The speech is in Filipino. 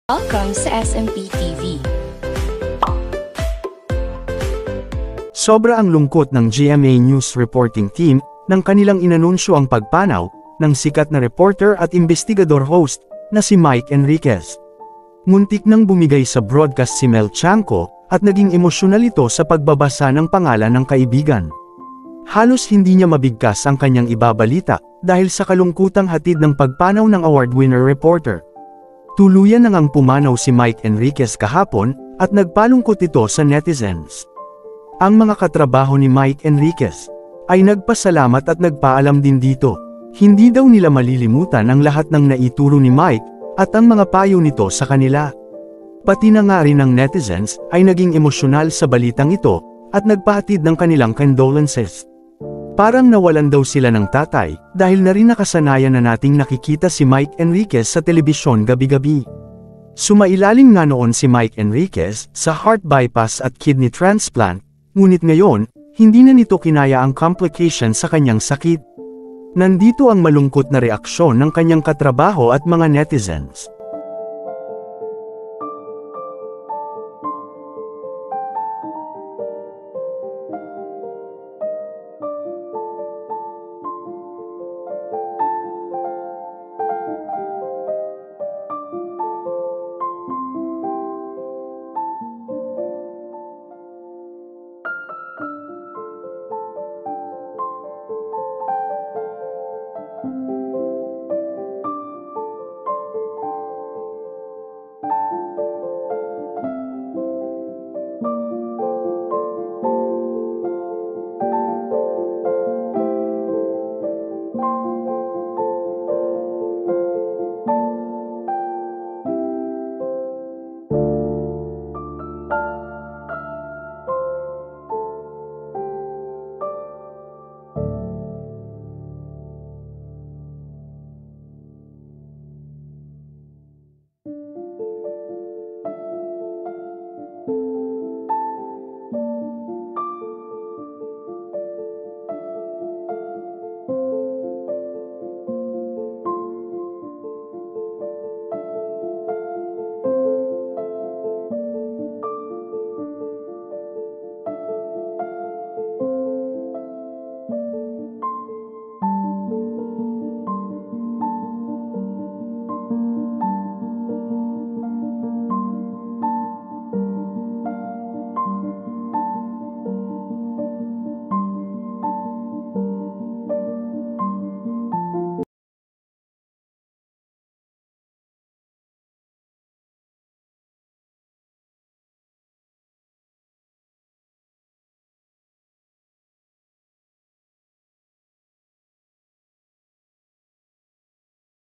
Welcome sa SMP TV. Sobra ang lungkot ng GMA News reporting team nang kanilang inanunsyo ang pagpanaw ng sikat na reporter at investigador host na si Mike Enriquez. Muntik nang bumigay sa broadcast si Mel Chanco at naging emosyonal ito sa pagbabasa ng pangalan ng kaibigan. Halos hindi niya mabigkas ang kanyang ibabalita dahil sa kalungkutang hatid ng pagpanaw ng award-winner reporter. Tuluyan nang ang pumanaw si Mike Enriquez kahapon at nagpalungkot ito sa netizens. Ang mga katrabaho ni Mike Enriquez ay nagpasalamat at nagpaalam din dito. Hindi daw nila malilimutan ang lahat ng naituro ni Mike at ang mga payo nito sa kanila. Pati na nga rin ng netizens ay naging emosyonal sa balitang ito at nagpahatid ng kanilang condolences. Parang nawalan daw sila ng tatay, dahil na rin nakasanayan na nating nakikita si Mike Enriquez sa telebisyon gabi-gabi. Sumailalim nga noon si Mike Enriquez sa heart bypass at kidney transplant, ngunit ngayon, hindi na nito kinaya ang complication sa kanyang sakit. Nandito ang malungkot na reaksyon ng kanyang katrabaho at mga netizens.